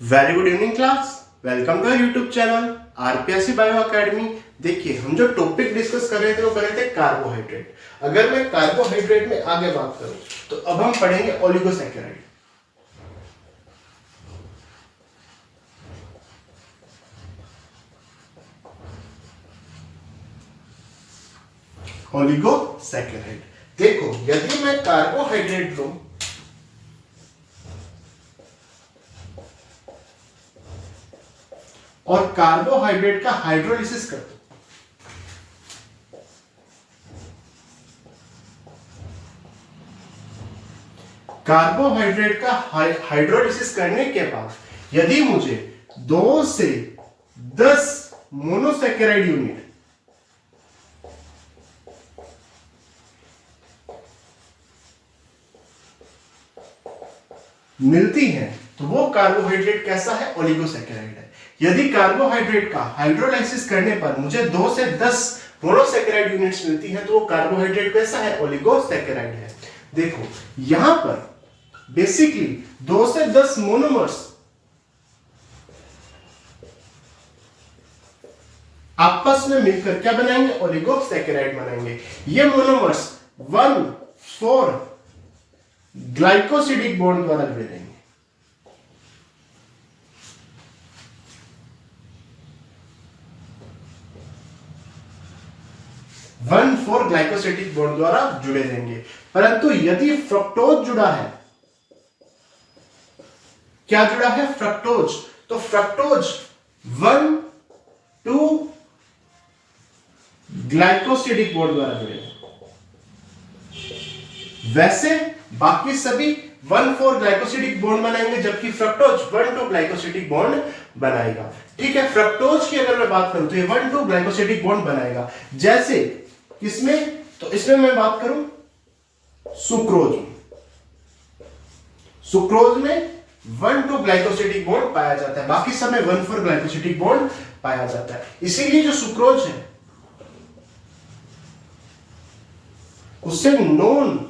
Very good evening class. Welcome to YouTube channel RPSC bio academy. देखिए, हम जो topic discuss कर रहे थे वो कर रहे थे कार्बोहाइड्रेट। अगर मैं कार्बोहाइड्रेट में आगे बात करूं तो अब हम पढ़ेंगे ओलिगोसैकेराइड। ओलिगोसैकेराइड, देखो यदि मैं कार्बोहाइड्रेट लूं और कार्बोहाइड्रेट का हाइड्रोलिसिस कर दो, कार्बोहाइड्रेट का हाइड्रोलिसिस करने के बाद यदि मुझे 2 से 10 मोनोसैकेराइड यूनिट मिलती हैं तो वो कार्बोहाइड्रेट कैसा है? ओलिगोसैकेराइड है। यदि कार्बोहाइड्रेट का हाइड्रोलाइसिस करने पर मुझे 2 से 10 मोनोसैकेराइड यूनिट्स मिलती हैं तो वो कार्बोहाइड्रेट कैसा है? ओलिगोसैकेराइड है। देखो यहां पर बेसिकली 2 से 10 मोनोमर्स आपस में मिलकर क्या बनाएंगे? ओलिगोसैकेराइड बनाएंगे। ये मोनोमर्स 1,4 ग्लाइकोसिडिक बॉन्ड द्वारा जुड़े रहेंगे। 1,4 ग्लाइकोसिडिक बॉन्ड द्वारा जुड़े रहेंगे। परंतु यदि फ्रक्टोज जुड़ा है, क्या जुड़ा है? फ्रक्टोज। तो फ्रक्टोज 1,2 ग्लाइकोसिडिक बॉन्ड द्वारा जुड़े हैं। वैसे बाकी सभी 1,4 ग्लाइकोसिडिक बॉन्ड बनाएंगे, जबकि फ्रक्टोज 1,2 ग्लाइकोसिडिक बॉन्ड बनाएगा। ठीक है, फ्रक्टोज की अगर मैं बात करूं तो ये 1,2 ग्लाइकोसिडिक बॉन्ड बनाएगा। जैसे किसमें? तो इसमें मैं बात करूं सुक्रोज में। सुक्रोज में 1,2 ग्लाइकोसिडिक बॉन्ड पाया जाता है, बाकी सब में 1,4 ग्लाइकोसिडिक बॉन्ड पाया जाता है। इसीलिए जो सुक्रोज है उसे नॉन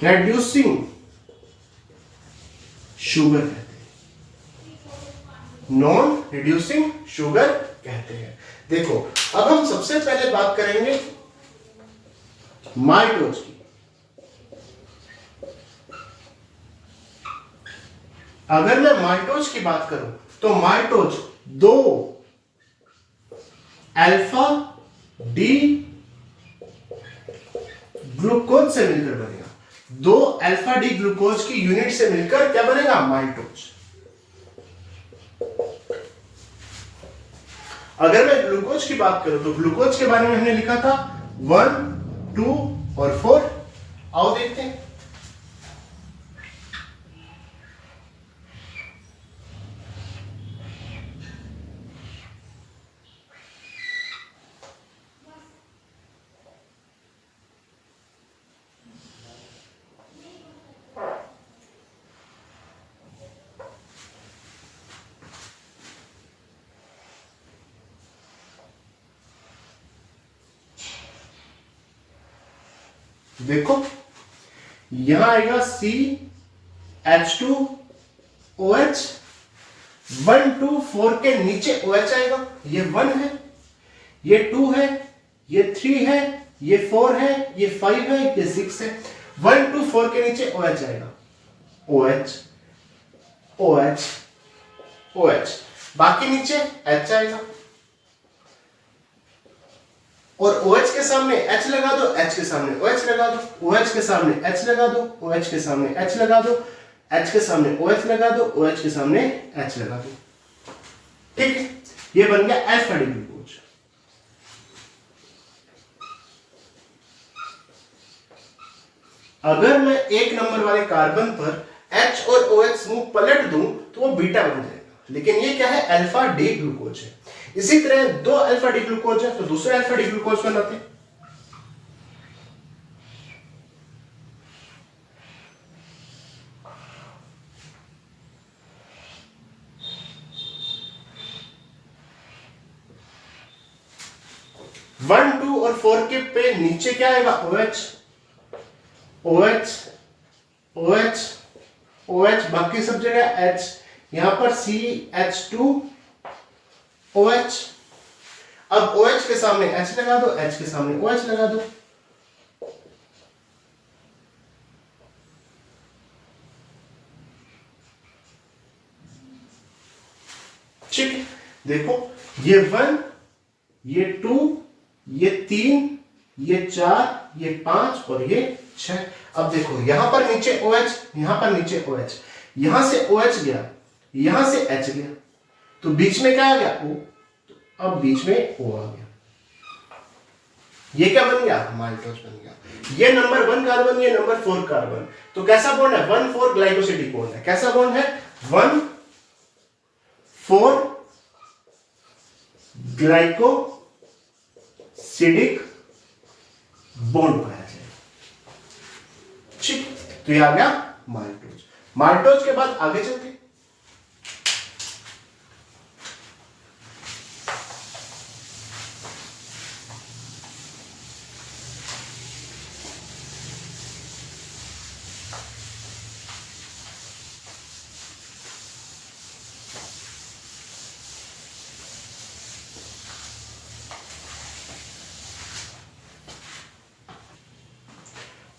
रेड्यूसिंग शुगर कहते हैं। नॉन रिड्यूसिंग शुगर कहते हैं। देखो अब हम सबसे पहले बात करेंगे माइटोज की। अगर मैं माइटोज की बात करूं तो माइटोज 2 अल्फा डी ग्लूकोज से मिलकर बनेगा। 2 अल्फा डी ग्लूकोज की यूनिट से मिलकर क्या बनेगा? माइटोज। अगर मैं ग्लूकोज की बात करूं तो ग्लूकोज के बारे में हमने लिखा था 1, 2 और 4। आओ देखते हैं। देखो यहां आएगा CH2OH 1, 2, 4 के नीचे OH आएगा। ये 1 है, ये 2 है, ये 3 है, ये 4 है, ये 5 है, ये 6 है। 1, 2, 4 के नीचे OH आएगा। OH OH OH, बाकी नीचे H आएगा और OH के सामने H लगा दो, H के सामने OH लगा दो, OH के सामने H लगा दो, OH के सामने H लगा दो, H के सामने OH लगा दो, OH के सामने H लगा दो। ठीक है, ये बन गया अल्फा डी ग्लूकोज। अगर मैं 1 नंबर वाले कार्बन पर H और OH समूह पलट दूं तो वो बीटा बन जाएगा, लेकिन ये क्या है? अल्फा डी ग्लूकोज है। इसी तरह 2 अल्फा डी ग्लूकोज है तो दूसरे अल्फा डी ग्लूकोज बनाते हैं। वन, 2 और 4 के पे नीचे क्या आएगा? OH OH OH OH, बाकी सब जगह H। यहां पर CH2OH। अब OH के सामने H लगा दो, H के सामने OH लगा दो। ठीक है, देखो ये 1, ये 2, ये 3, ये 4, ये 5 और ये 6। अब देखो यहां पर नीचे OH, यहां पर नीचे OH, यहां से OH गया, यहां से H गया, तो बीच में क्या आ गया? O। तो अब बीच में O आ गया। ये क्या बन गया? माल्टोज बन गया। ये नंबर 1 कार्बन, ये नंबर 4 कार्बन। तो कैसा बॉन्ड है? 1,4 ग्लाइकोसिडिक बॉन्ड है। कैसा बॉन्ड है? 1,4 ग्लाइकोसिडिक बॉन्ड पाया जाएगा। ठीक, तो ये आ गया माल्टोज। माल्टोज के बाद आगे चलते हैं।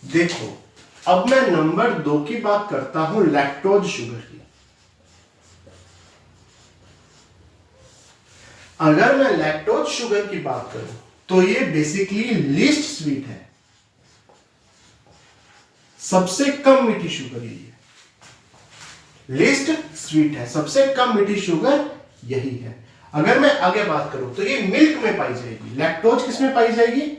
देखो अब मैं नंबर 2 की बात करता हूं, लैक्टोज शुगर की। अगर मैं लैक्टोज शुगर की बात करूं तो ये बेसिकली लीस्ट स्वीट है, सबसे कम मीठी शुगर यही है। लीस्ट स्वीट है, सबसे कम मीठी शुगर यही है। अगर मैं आगे बात करूं तो ये मिल्क में पाई जाएगी। लैक्टोज किस में पाई जाएगी?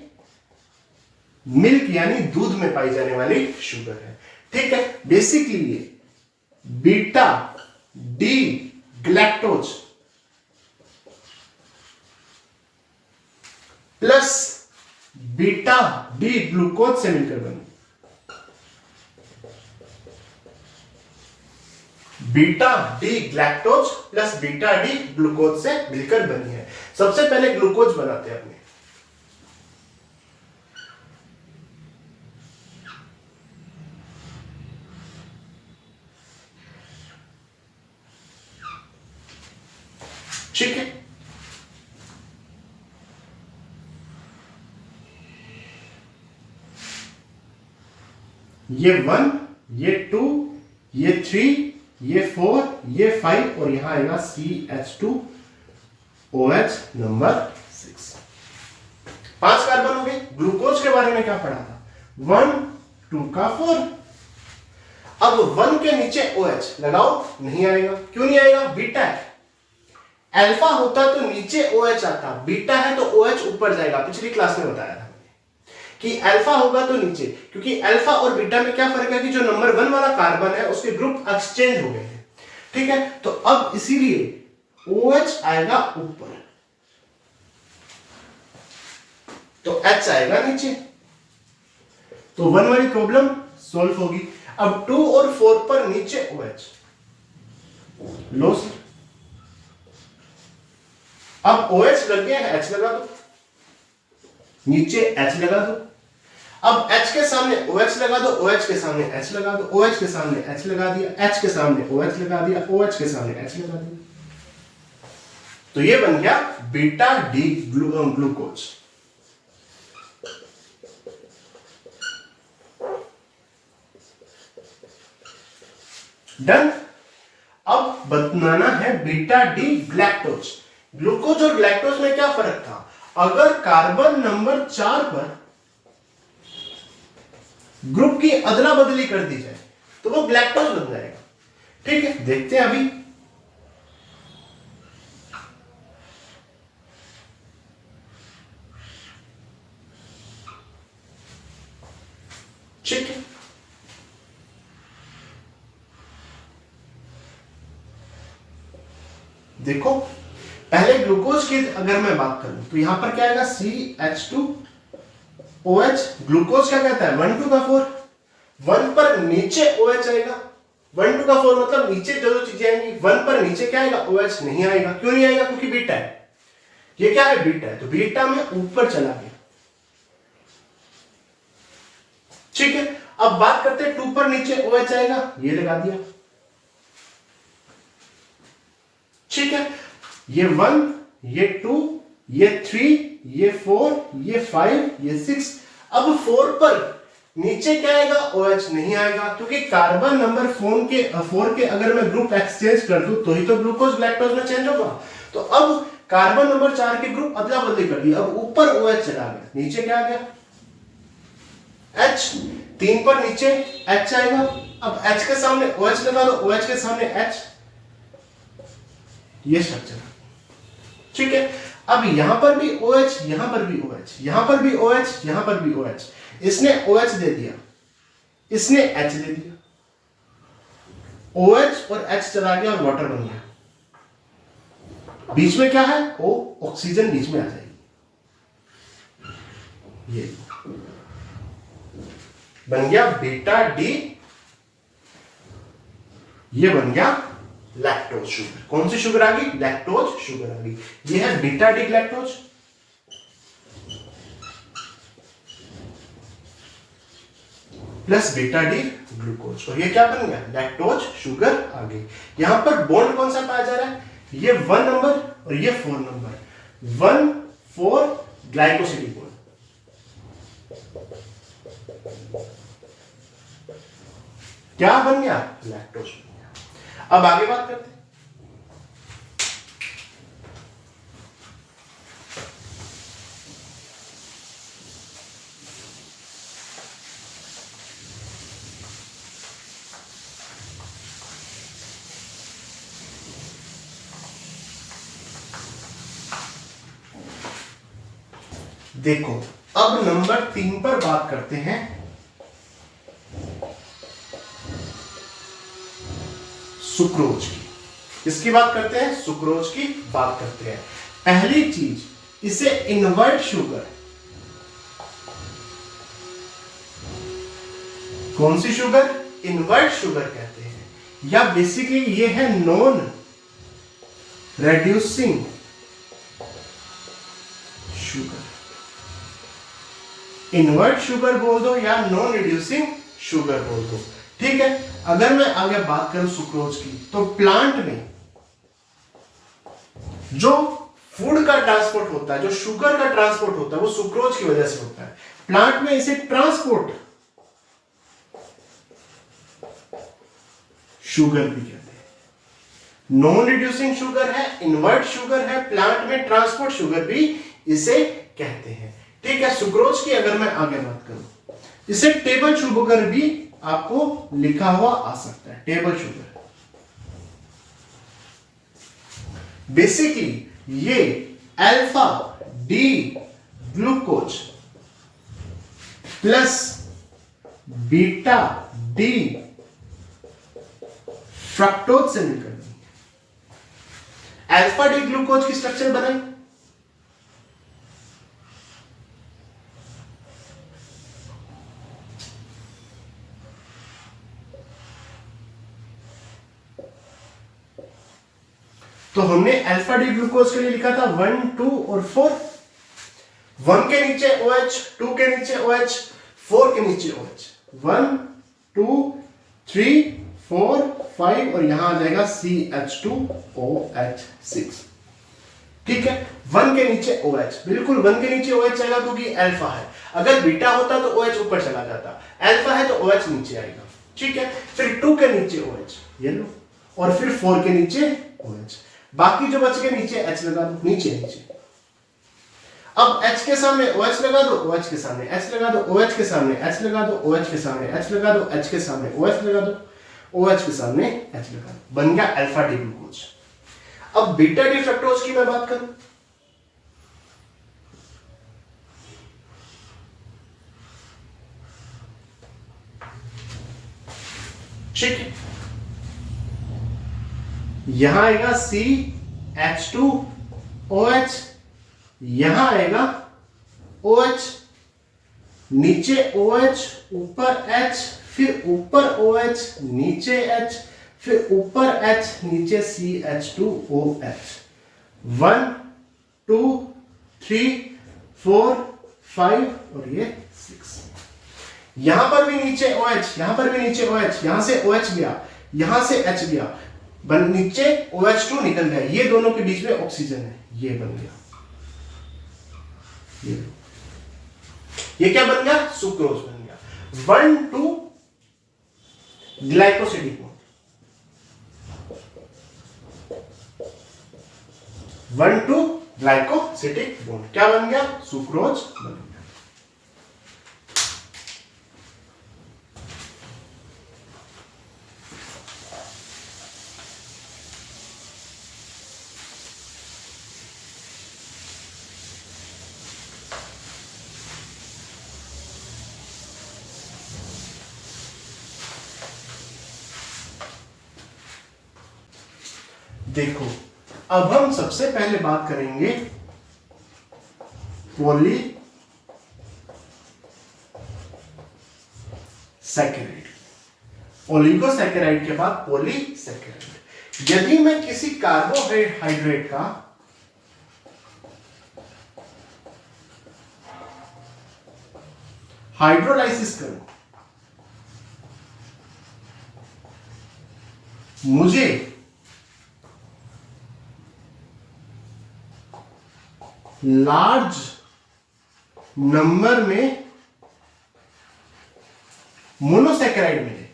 मिल्क यानी दूध में पाई जाने वाली शुगर है। ठीक है, बेसिकली ये beta D galactose plus beta D glucose से मिलकर बनी। Beta D galactose plus beta D glucose से मिलकर बनी है। सबसे पहले ग्लूकोज बनाते हैं अपने। ठीक है, ये 1, ये 2, ये 3, ये 4, ये 5 और यहां आएगा CH2OH नंबर 6। 5 कार्बन हो गए। ग्लूकोज के बारे में क्या पढ़ा था? 1, 2 का 4। अब 1 के नीचे OH लगाओ, नहीं आएगा। क्यों नहीं आएगा? बीटा है। अल्फा होता तो नीचे OH आता, बीटा है तो OH ऊपर जाएगा। पिछली क्लास में बताया था कि अल्फा होगा तो नीचे, क्योंकि अल्फा और बीटा में क्या फर्क है कि जो नंबर 1 वाला कार्बन है उसके ग्रुप एक्सचेंज हो गए हैं। ठीक है, तो अब इसीलिए OH आएगा ऊपर तो H आएगा नीचे, तो 1 वाली प्रॉब्लम सॉल्व होगी। अब 2 और 4 पर नीचे OH लो सर। अब OH लग गया है, H लगा दो, नीचे H लगा दो। अब H के सामने OH लगा दो, OH के सामने H लगा दो, OH के सामने H लगा दिया, H के सामने OH लगा दिया, OH के सामने H लगा दिया। तो ये बन गया बीटा डी ग्लूकोज। डन। अब बनाना है बीटा डी ग्लैक्टोज। ग्लूकोज और ग्लैक्टोज में क्या फर्क था? अगर कार्बन नंबर 4 पर ग्रुप की अदला बदली कर दी जाए तो वो ग्लैक्टोज बन जाएगा। ठीक है, देखते हैं अभी। ठीक है, देखो पहले ग्लूकोज की अगर मैं बात करूं तो यहां पर क्या आएगा? CH2OH। ग्लूकोज क्या कहता है? 1, 2 का 4। 1 पर नीचे OH आएगा। 1, 2 का 4 मतलब नीचे जो चीजें आएंगी। 1 पर नीचे क्या आएगा? OH नहीं आएगा। क्यों नहीं आएगा? क्योंकि बीटा है। ये क्या है? बीटा है, तो बीटा में ऊपर चला गया। ठीक है, अब बात करते हैं 2 पर नीचे OH आएगा, ये लगा दिया। ठीक है, ये 1, ये 2, ये 3, ये 4, ये 5, ये 6। अब 4 पर नीचे क्या आएगा? OH नहीं आएगा, क्योंकि कार्बन नंबर 4 के अगर मैं ग्रुप एक्सचेंज कर दूं तो ही तो ग्लूकोज लैक्टोज में चेंज होगा। तो अब कार्बन नंबर 4 के ग्रुप अदला बदली कर दी, अब ऊपर OH चला गया, नीचे क्या आ गया? H। 3 पर नीचे H आएगा, अब H के सामने OH लगा दो, OH के सामने H, ये स्ट्रक्चर, ठीक है। अब यहां पर भी OH, यहां पर भी OH, यहां पर भी OH, यहां पर भी OH। इसने OH दे दिया, इसने H दे दिया, OH और H चला गया और वाटर बन गया। बीच में क्या है? O, ऑक्सीजन बीच में आ जाएगी, ये बन गया बीटा डी, ये बन गया लैक्टोज शुगर। कौन सी शुगर आ गई? लैक्टोज शुगर आ गई। ये है beta D electrons, plus beta D glucose, और ये क्या बन गया? लैक्टोज शुगर आ गई। यहां पर बॉन्ड कौन सा पाया जा रहा है? ये 1 नंबर और ये 4 नंबर, 1 4 ग्लाइकोसिडिक बॉन्ड। क्या बन गया? लैक्टोज बन गया। अब आगे बात करते हैं। देखो, अब नंबर 3 पर बात करते हैं सुक्रोज की। इसकी बात करते हैं, सुक्रोज की बात करते हैं। पहली चीज, इसे इनवर्ट शुगर, कौन सी शुगर? इनवर्ट शुगर कहते हैं, या बेसिकली ये है non reducing sugar. Invert sugar बोल दो या नॉन रिड्यूसिंग शुगर बोल दो, ठीक है। अगर मैं आगे बात करूं सुक्रोज की, तो प्लांट में जो फूड का ट्रांसपोर्ट होता है, जो शुगर का ट्रांसपोर्ट होता है, वो सुक्रोज की वजह से होता है। प्लांट में इसे ट्रांसपोर्ट शुगर भी कहते हैं। नॉन रिड्यूसिंग शुगर है, इनवर्ट शुगर है, प्लांट में ट्रांसपोर्ट शुगर भी इसे कहते हैं, ठीक है। सुक्रोज की अगर मैं आगे बात करूं, इसे टेबल शुगर भी आपको लिखा हुआ आ सकता है, टेबल शुगर। बेसिकली ये alpha D glucose plus beta D fructose से मिलकर अल्फा डी ग्लूकोज की स्ट्रक्चर बनाई। तो हमने अल्फा डी ग्लूकोज के लिए लिखा था 1 2 और 4। 1 के नीचे OH, 2 के नीचे OH, 4 के नीचे OH, 1 2 3 4 5 और यहां आ जाएगा CH2OH6, ठीक है। 1 के नीचे OH, बिल्कुल 1 के नीचे OH आएगा क्योंकि अल्फा है। अगर बीटा होता तो OH ऊपर चला जाता, अल्फा है तो OH नीचे आएगा, ठीक है। फिर 2 के नीचे OH, ये लो, और फिर 4 के नीचे OH, बाकी जो बच गए नीचे H लगा दो, नीचे नीचे। अब H के सामने OH लगा दो, OH के सामने H लगा दो, OH के सामने H लगा दो, OH के सामने H लगा दो, H के सामने OH लगा दो, OH के सामने H लगा दो, बन गया अल्फा डी ग्लूकोज। अब बीटा डी फ्रक्टोज की मैं बात करूं, ठीक है। यहां आएगा CH2OH, यहां आएगा OH, नीचे OH, ऊपर H, फिर ऊपर OH, नीचे H, फिर ऊपर H, नीचे CH2OH। 1 2 3 4 5 और ये 6। यहां पर भी नीचे OH, यहां पर भी नीचे OH, यहां से OH गया, यहां से H गया, नीचे OH2 निकल गया, ये दोनों के बीच में ऑक्सीजन है, ये बन गया, ये क्या बन गया, सुक्रोज बन गया। 1,2 ग्लाइकोसिडिक बॉन्ड, 1,2 ग्लाइकोसिडिक बॉन्ड क्या बन गया, सुक्रोज बन गया। देखो, अब हम सबसे पहले बात करेंगे पॉलीसैकेराइड। ओलिगोसैकेराइड के बाद पॉलीसैकेराइड। यदि मैं किसी कार्बोहाइड्रेट का हाइड्रोलाइसिस करूं, मुझे लार्ज नंबर में मोनोसैकेराइड मिले,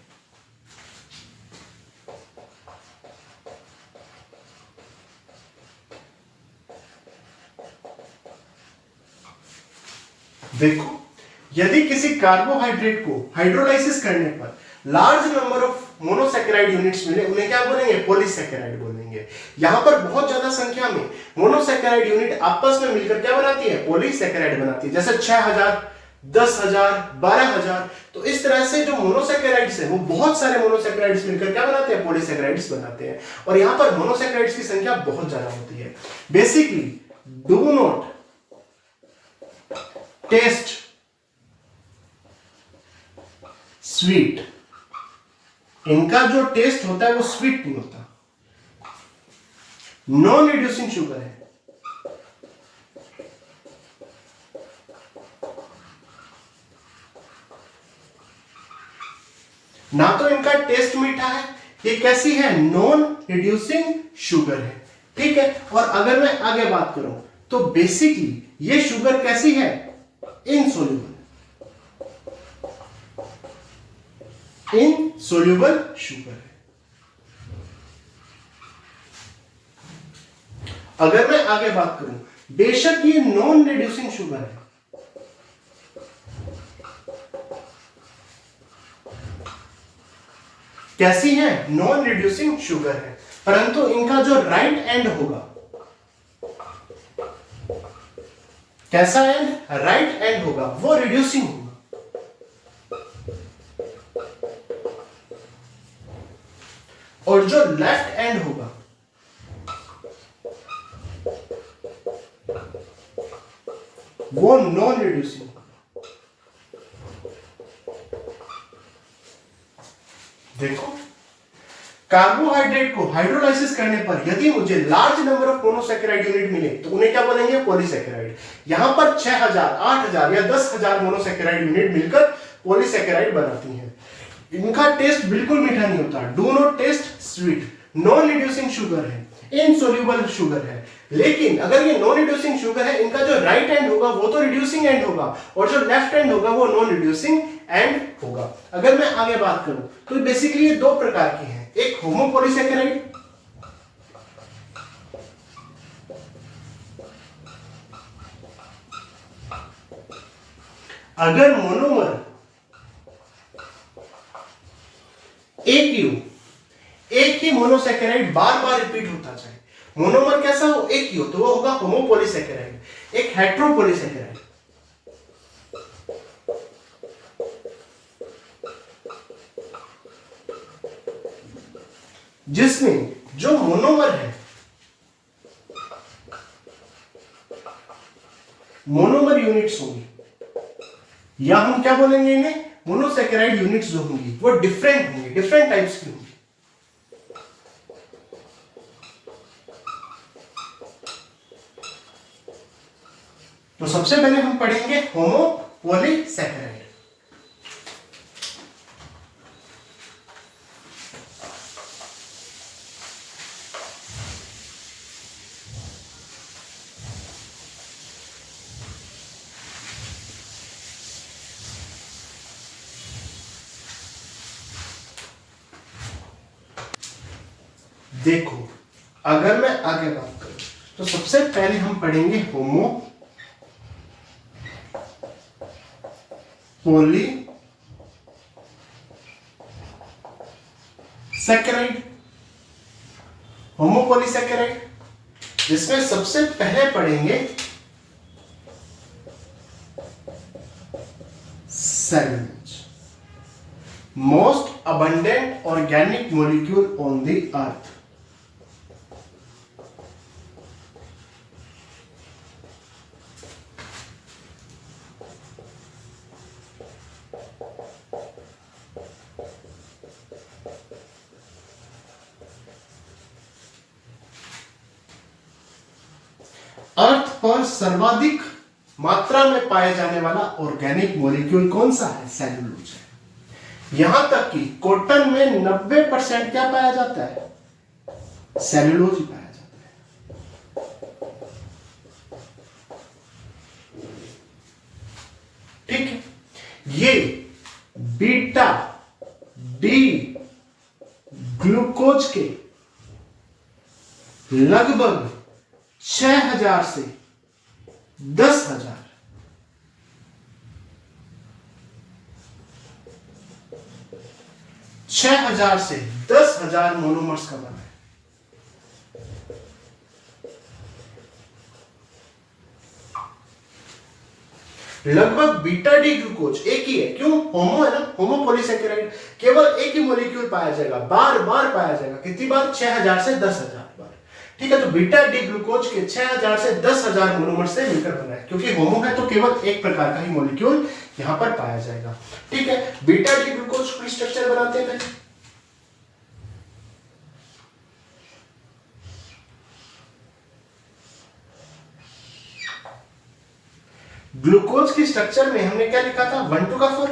देखो, यदि किसी कार्बोहाइड्रेट को हाइड्रोलाइसिस करने पर large number of monosaccharide units मिले, उन्हें क्या बोलेंगे, पॉलीसैकेराइड बोलेंगे। यहां पर बहुत ज्यादा संख्या में मोनोसैकेराइड यूनिट आपस में मिलकर क्या बनाती है, पॉलीसैकेराइड बनाती है। जैसे 6,000, 10,000, 12,000। तो इस तरह से जो मोनोसैकेराइड्स है, वो बहुत सारे मोनोसैकेराइड्स मिलकर क्या बनाते हैं, पॉलीसैकेराइड्स बनाते हैं। और यहां पर मोनोसैकेराइड्स की संख्या बहुत ज्यादा होती है। Basically do not test sweet, इनका जो टेस्ट होता है वो स्वीट नहीं होता, नॉन रिड्यूसिंग शुगर है। ना तो इनका टेस्ट मीठा है, ये कैसी है, नॉन रिड्यूसिंग शुगर है, ठीक है। और अगर मैं आगे बात करूं तो बेसिकली ये शुगर कैसी है, इनसोल्यूबल, इनसोल्यूबल शुगर है। अगर मैं आगे बात करूं, बेशक ये नॉन रिड्यूसिंग शुगर है, कैसी है, नॉन रिड्यूसिंग शुगर है, परंतु इनका जो राइट एंड होगा, कैसा एंड, राइट एंड होगा, वो रिड्यूसिंग होगा। और जो लेफ्ट एंड होगा, वो नॉन रिड्यूसिंग। देखो, कार्बोहाइड्रेट को हाइड्रोलाइसिस करने पर यदि मुझे large number of monosaccharide unit मिले तो उन्हें क्या बोलेंगे, पॉलीसैकेराइड। यहां पर 6,000, 8,000 या 10,000 मोनोसैकेराइड यूनिट मिलकर पॉलीसैकेराइड बनाती हैं। इनका टेस्ट बिल्कुल मीठा नहीं होता, do not test sweet, non reducing sugar है, इनसोल्यूबल शुगर है। लेकिन अगर ये नॉन रिड्यूसिंग शुगर है, इनका जो राइट एंड होगा वो तो रिड्यूसिंग एंड होगा, और जो लेफ्ट एंड होगा वो नॉन रिड्यूसिंग एंड होगा। अगर मैं आगे बात करूं तो बेसिकली ये दो प्रकार की हैं, एक होमोपॉलीसैकेराइड, अगर मोनोमर एक ही मोनोसैकेराइड बार बार रिपीट होता जाए, मोनोमर कैसा हो, एक ही हो, तो वो होगा होमोपॉलीसैकेराइड। एक हेट्रोपॉलीसैकेराइड, जिसमें जो मोनोमर है, मोनोमर यूनिट्स होंगी, या हम क्या बोलेंगे इन्हें, मोनोसैकेराइड यूनिट्स जो होंगी वो डिफरेंट होंगी, डिफरेंट टाइप्स की होंगी। तो सबसे पहले हम पढ़ेंगे होमोपॉलीसैकेराइड। देखो, अगर मैं आगे बात करूं तो सबसे पहले हम पढ़ेंगे होमो पोली सैकेराइड। होमोपोलीसैकेराइड जिसमें सबसे पहले पढ़ेंगे cellulose, most abundant organic molecule on the earth. Earth पर सर्वाधिक मात्रा में पाए जाने वाला ऑर्गेनिक मॉलिक्यूल कौन सा है? सेलुलोज है। यहां तक कि कॉटन में 90% क्या पाया जाता है? सेलुलोज ही पाया जाता है। ठीक है, ये बीटा डी ग्लूकोज के लगभग 6000 से 10,000 6,000 से 10,000 मोनोमर्स का बना है। लगभग बीटा डी ग्लूकोज एक ही है। क्यों? होमो है ना, होमोपोलीसैकेराइड, केवल एक ही मॉलिक्यूल पाया जाएगा, बार बार पाया जाएगा। कितनी बार? 6000 से 10,000 बार। ठीक है, तो बीटा डी ग्लूकोज के 6000 से 10,000 मोनोमर से मिलकर बना है। क्योंकि होमो है तो केवल एक प्रकार का ही मॉलिक्यूल यहां पर पाया जाएगा। ठीक है, बीटा डी ग्लूकोज की स्ट्रक्चर बनाते हैं। ग्लूकोज की स्ट्रक्चर में हमने क्या लिखा था? 1 to 4।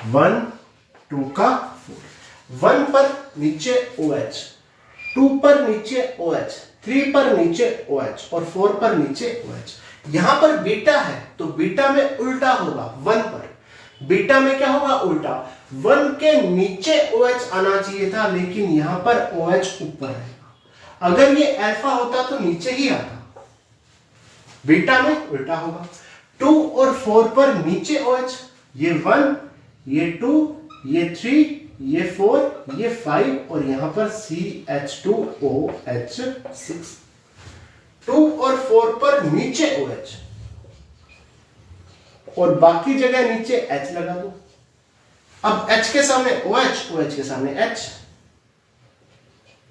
वन टू का 4। 1 पर नीचे OH, 2 पर नीचे OH, 3 पर नीचे OH और 4 पर नीचे OH। यहां पर बीटा है तो बीटा में उल्टा होगा 1 पर। बीटा में क्या होगा? उल्टा। 1 के नीचे OH आना चाहिए था, लेकिन यहां पर OH ऊपर है। अगर ये अल्फा होता तो नीचे ही आता, बीटा में उल्टा होगा। 2 और 4 पर नीचे OH, ये 1, ये 2, ये 3, ये 4, ये 5 और यहां पर CH2OH6। 2 और 4 पर नीचे OH और बाकी जगह नीचे H लगा दो। अब H के सामने OH, OH के सामने H।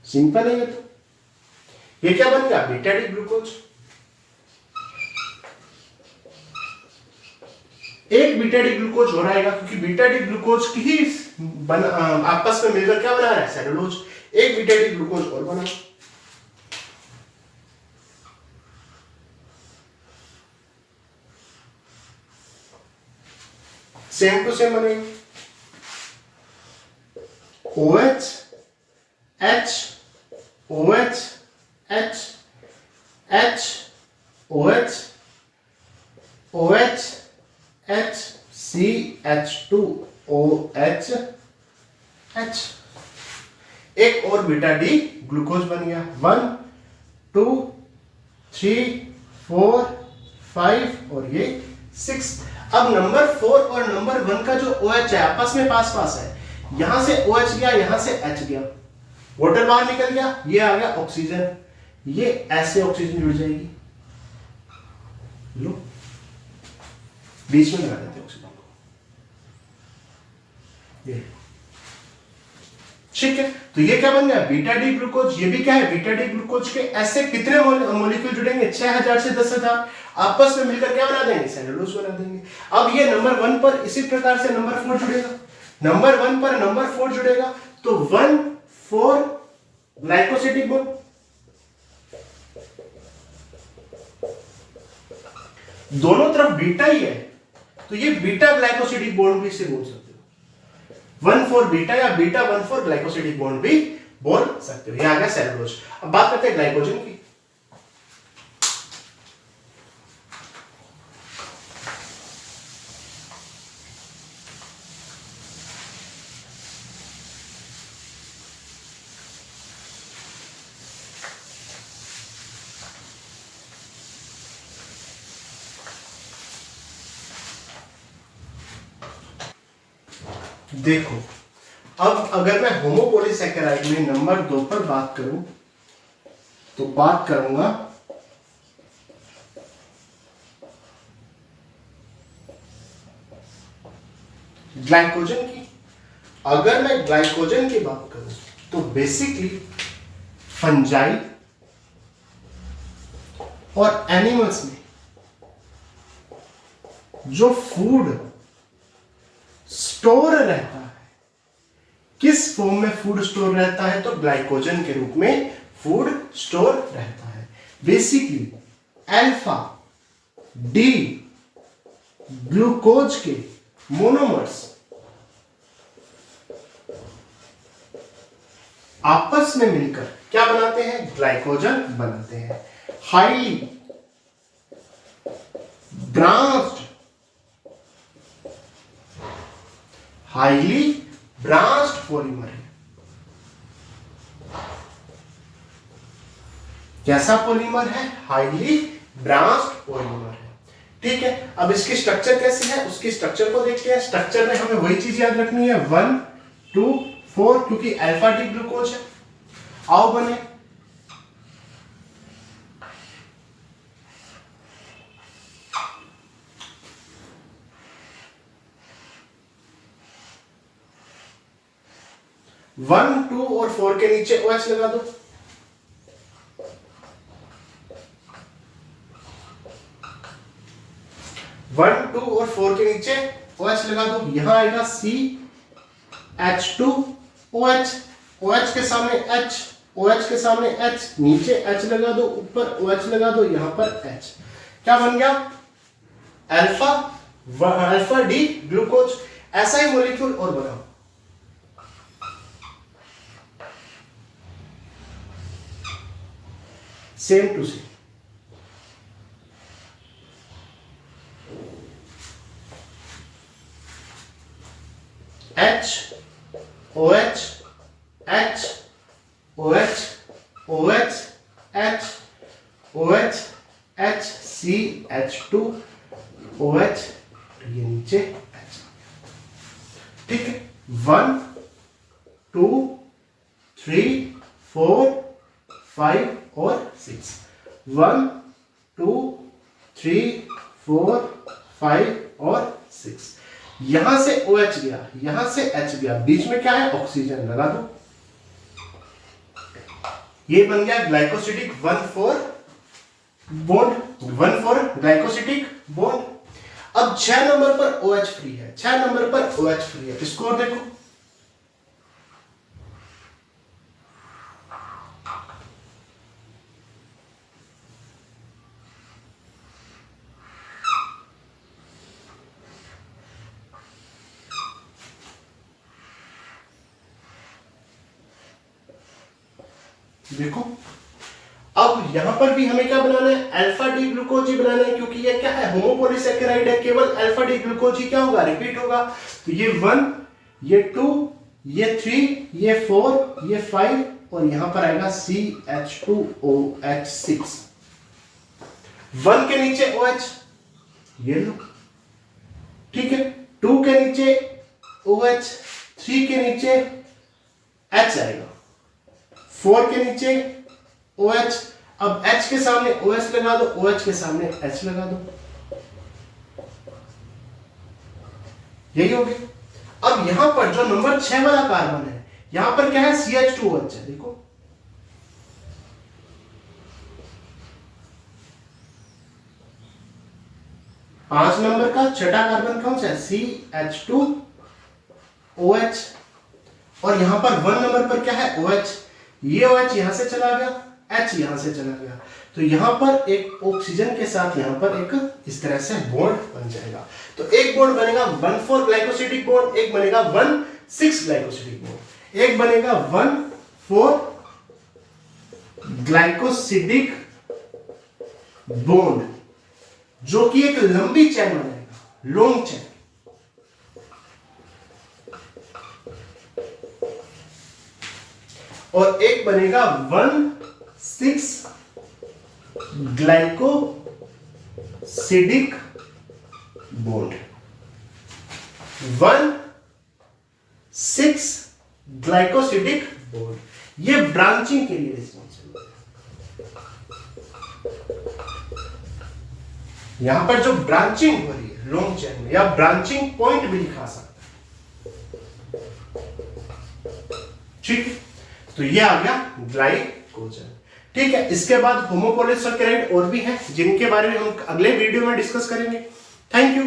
सिंपल है ये। तो ये क्या बन गया? Beta D glucose. एक बीटा डी ग्लूकोज हो रहेगा क्योंकि बीटा डी ग्लूकोज की ही आपस में मिलकर क्या बना रहा है? सेलुलोज। एक बीटा डी ग्लूकोज और बना। सेम टू सेम बनेगा। OH H OH H H OH OH H CH2OH H। एक और बीटा डी ग्लूकोज बन गया। 1 2 3 4 5 और ये 6। अब नंबर 4 और नंबर 1 का जो OH है आपस में पास पास है। यहां से OH गया, यहां से H गया, वाटर बाहर निकल गया, ये आ गया ऑक्सीजन। ये ऐसे ऑक्सीजन जुड़ जाएगी। लो बीच में लगा देते ऑक्सीजन को। ये ठीक है, तो ये क्या बन गया? Beta D glucose. ये भी क्या है? बीटा डी ग्लूकोज के ऐसे कितने मॉलिक्यूल जुड़ेंगे? 6000 से 10,000 आपस में मिलकर क्या बना देंगे? सेलुलोज बना देंगे। अब ये नंबर 1 पर इसी प्रकार से नंबर 4 जुड़ेगा। नंबर 1 पर नंबर 4 जुड़ेगा तो 1 4 ग्लाइकोसिडिक बॉन्ड। दोनों तरफ बीटा ही है तो ये बीटा ग्लाइकोसिडिक बॉन्ड भी इसे बोल सकते हो। 1 4 बीटा या बीटा 1 4 ग्लाइकोसिडिक बॉन्ड भी बोल सकते हो। ये आ गया सेलुलोज। अब बात करते हैं ग्लाइकोजन की। देखो, अब अगर मैं होमोपोलीसैकेराइड में नंबर 2 पर बात करूं तो बात करूंगा ग्लाइकोजन की। अगर मैं ग्लाइकोजन की बात करूं तो बेसिकली फंजाई और एनिमल्स में जो फूड स्टोर रहता है, किस फॉर्म में फूड स्टोर रहता है, तो ग्लाइकोजन के रूप में फूड स्टोर रहता है। बेसिकली अल्फा डी ग्लूकोज के मोनोमर्स आपस में मिलकर क्या बनाते हैं, ग्लाइकोजन बनाते हैं। हाईली ब्रांच्ड पॉलीमर है। कैसा पॉलीमर है, हाईली ब्रांच्ड पॉलीमर है। ठीक है, अब इसकी स्ट्रक्चर कैसी है, उसकी स्ट्रक्चर को देखते हैं। स्ट्रक्चर में हमें वही चीज याद रखनी है, 1 2 4, क्योंकि अल्फा डी ग्लूकोज है। आओ बने, वन 2 और 4 के नीचे OH लगा दो। वन 2 और 4 के नीचे OH लगा दो। यहां आएगा CH2OH, OH के सामने H, OH के सामने H, नीचे H लगा दो, ऊपर OH लगा दो, यहां पर H। क्या बन गया, अल्फा डी ग्लूकोज। ऐसा ही मॉलिक्यूल और बनाओ। Same to same. H OH H OH OH H OH H CH2 OH, ये नीचे H। ठीक है, 1 2 3 4 5 और 6, 1 2 3 4 5 और 6। यहां से OH गया, यहां से H गया, बीच में क्या है, ऑक्सीजन लगा दो। ये बन गया ग्लाइकोसिडिक 1,4 बॉन्ड, 1,4 ग्लाइकोसिडिक बॉन्ड। अब 6 नंबर पर OH फ्री है, 6 नंबर पर OH फ्री है। इसको और देखो, देखो। अब यहां पर भी हमें क्या बनाना है, अल्फा डी ग्लूकोज ही बनाना है, क्योंकि ये क्या है, होमोपोलीसैकेराइड है, केवल अल्फा डी ग्लूकोज ही क्या होगा, रिपीट होगा। तो ये 1, ये 2, ये 3, ये 4, ये 5 और यहां पर आएगा CH2OH6। 1 के नीचे OH, ये लो, ठीक है। 2 के नीचे OH, 3 के नीचे H आएगा, 4 के नीचे OH। अब H के सामने OH लगा दो, OH के सामने H लगा दो, यही हो गया। अब यहां पर जो नंबर 6 वाला कार्बन है, यहां पर क्या है, CH2OH है। देखो, पांच नंबर का छठा कार्बन कौन सा है, CH2OH। और यहां पर 1 नंबर पर क्या है, OH। ये OH यहां से चला गया, H यहां से चला गया, तो यहां पर एक ऑक्सीजन के साथ यहां पर एक इस तरह से बॉन्ड बन जाएगा। तो एक बॉन्ड बनेगा 1,4 ग्लाइकोसिडिक बॉन्ड, एक बनेगा 1,6 ग्लाइकोसिडिक बॉन्ड, एक बनेगा 1 4 ग्लाइकोसिडिक बॉन्ड, जो कि एक लंबी चेन बनाएगा, लॉन्ग चेन। और एक बनेगा 1,6 ग्लाइकोसिडिक बॉन्ड। 1,6 ग्लाइकोसिडिक बॉन्ड, ये ब्रांचिंग के लिए रिस्पॉन्सिबल है। यहां पर जो ब्रांचिंग हो रही है लॉन्ग चेन में, या ब्रांचिंग पॉइंट भी लिखा सकता है। ठीक है, तो ये आ गया ग्लाइकोजन। ठीक है, इसके बाद होमोपोलिसैकेराइड और भी हैं, जिनके बारे में हम अगले वीडियो में डिस्कस करेंगे। Thank you.